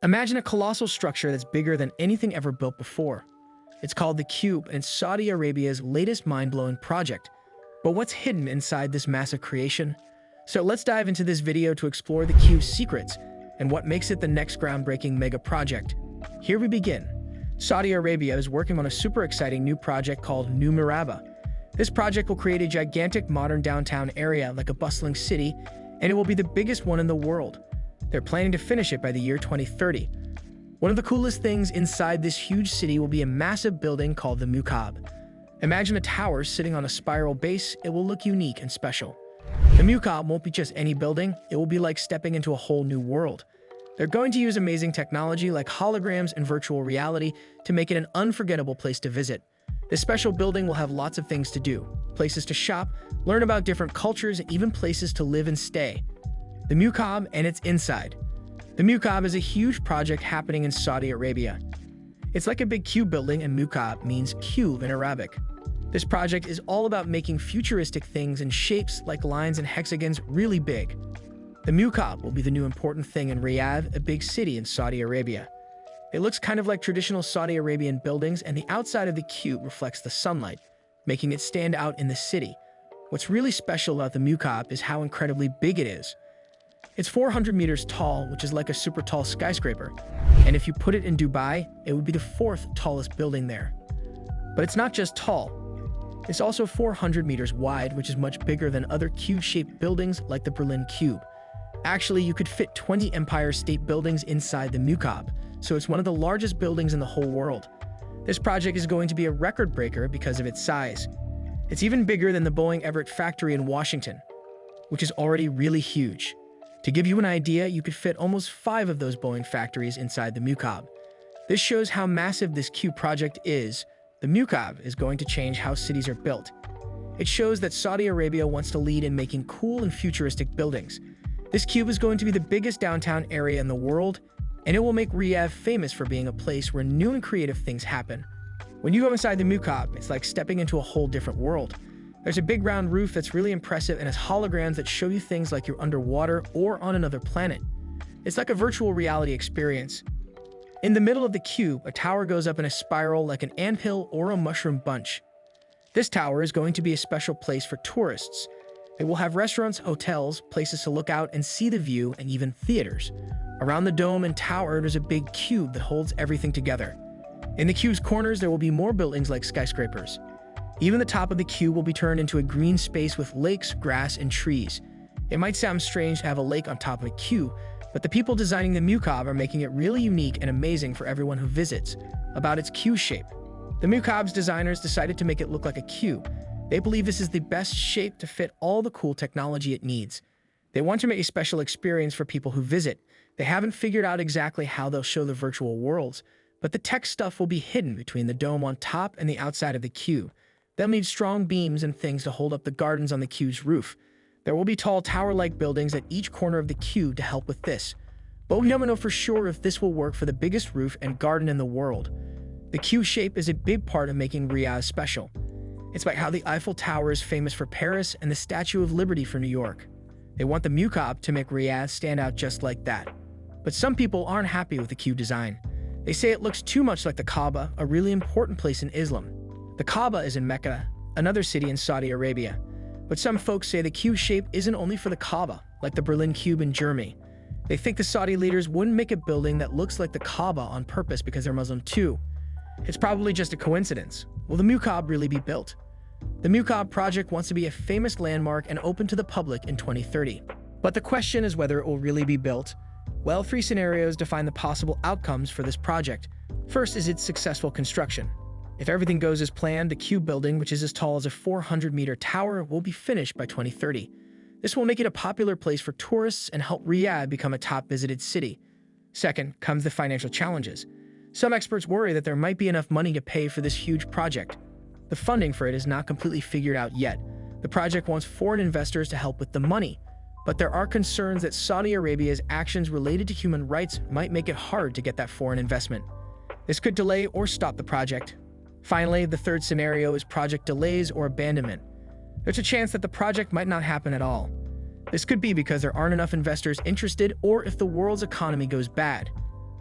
Imagine a colossal structure that's bigger than anything ever built before. It's called the Cube and it's Saudi Arabia's latest mind-blowing project. But what's hidden inside this massive creation? So let's dive into this video to explore the Cube's secrets and what makes it the next groundbreaking mega project. Here we begin. Saudi Arabia is working on a super exciting new project called New Murabba. This project will create a gigantic modern downtown area like a bustling city, and it will be the biggest one in the world. They're planning to finish it by the year 2030. One of the coolest things inside this huge city will be a massive building called the Mukab. Imagine a tower sitting on a spiral base. It will look unique and special. The Mukab won't be just any building, it will be like stepping into a whole new world. They're going to use amazing technology like holograms and virtual reality to make it an unforgettable place to visit. This special building will have lots of things to do, places to shop, learn about different cultures, and even places to live and stay. The Mukab and its inside. The Mukab is a huge project happening in Saudi Arabia. It's like a big cube building, and Mukab means cube in Arabic. This project is all about making futuristic things in shapes like lines and hexagons really big. The Mukab will be the new important thing in Riyadh, a big city in Saudi Arabia. It looks kind of like traditional Saudi Arabian buildings, and the outside of the cube reflects the sunlight, making it stand out in the city. What's really special about the Mukab is how incredibly big it is. It's 400 meters tall, which is like a super tall skyscraper. And if you put it in Dubai, it would be the fourth tallest building there. But it's not just tall. It's also 400 meters wide, which is much bigger than other cube-shaped buildings like the Berlin Cube. Actually, you could fit 20 Empire State Buildings inside the Mukab, so it's one of the largest buildings in the whole world. This project is going to be a record breaker because of its size. It's even bigger than the Boeing Everett factory in Washington, which is already really huge. To give you an idea, you could fit almost 5 of those Boeing factories inside the Mukab. This shows how massive this cube project is. The Mukab is going to change how cities are built. It shows that Saudi Arabia wants to lead in making cool and futuristic buildings. This cube is going to be the biggest downtown area in the world, and it will make Riyadh famous for being a place where new and creative things happen. When you go inside the Mukab, it's like stepping into a whole different world. There's a big round roof that's really impressive and has holograms that show you things like you're underwater or on another planet. It's like a virtual reality experience. In the middle of the cube, a tower goes up in a spiral like an anthill or a mushroom bunch. This tower is going to be a special place for tourists. It will have restaurants, hotels, places to look out and see the view, and even theaters. Around the dome and tower, there's a big cube that holds everything together. In the cube's corners, there will be more buildings like skyscrapers. Even the top of the cube will be turned into a green space with lakes, grass, and trees. It might sound strange to have a lake on top of a cube, but the people designing the Mukab are making it really unique and amazing for everyone who visits. About its cube shape. The Mukab's designers decided to make it look like a cube. They believe this is the best shape to fit all the cool technology it needs. They want to make a special experience for people who visit. They haven't figured out exactly how they'll show the virtual worlds, but the tech stuff will be hidden between the dome on top and the outside of the cube. They'll need strong beams and things to hold up the gardens on the cube's roof. There will be tall tower-like buildings at each corner of the cube to help with this. But we don't know for sure if this will work for the biggest roof and garden in the world. The cube shape is a big part of making Riyadh special. It's like how the Eiffel Tower is famous for Paris and the Statue of Liberty for New York. They want the Mukab to make Riyadh stand out just like that. But some people aren't happy with the cube design. They say it looks too much like the Kaaba, a really important place in Islam. The Kaaba is in Mecca, another city in Saudi Arabia. But some folks say the cube shape isn't only for the Kaaba, like the Berlin Cube in Germany. They think the Saudi leaders wouldn't make a building that looks like the Kaaba on purpose because they're Muslim too. It's probably just a coincidence. Will the Mukab really be built? The Mukab project wants to be a famous landmark and open to the public in 2030. But the question is whether it will really be built. Well, 3 scenarios define the possible outcomes for this project. First is its successful construction. If everything goes as planned, the cube building, which is as tall as a 400-meter tower, will be finished by 2030. This will make it a popular place for tourists and help Riyadh become a top-visited city. Second comes the financial challenges. Some experts worry that there might be enough money to pay for this huge project. The funding for it is not completely figured out yet. The project wants foreign investors to help with the money, but there are concerns that Saudi Arabia's actions related to human rights might make it hard to get that foreign investment. This could delay or stop the project. Finally, the third scenario is project delays or abandonment. There's a chance that the project might not happen at all. This could be because there aren't enough investors interested or if the world's economy goes bad.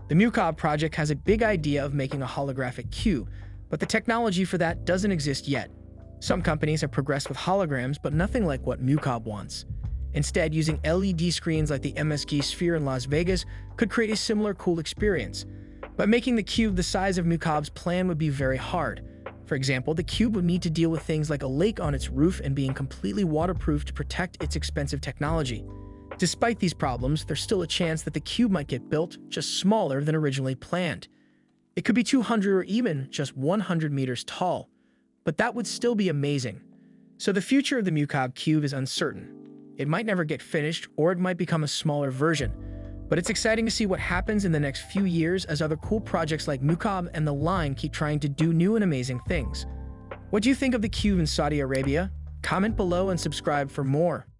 The Mukab project has a big idea of making a holographic cube, but the technology for that doesn't exist yet. Some companies have progressed with holograms, but nothing like what Mukab wants. Instead, using LED screens like the MSG Sphere in Las Vegas could create a similar cool experience. But making the cube the size of Mukab's plan would be very hard. For example, the cube would need to deal with things like a lake on its roof and being completely waterproof to protect its expensive technology. Despite these problems, there's still a chance that the cube might get built just smaller than originally planned. It could be 200 or even just 100 meters tall, but that would still be amazing. So the future of the Mukab cube is uncertain. It might never get finished, or it might become a smaller version. But it's exciting to see what happens in the next few years as other cool projects like Mukab and the Line keep trying to do new and amazing things. What do you think of the cube in Saudi Arabia? Comment below and subscribe for more.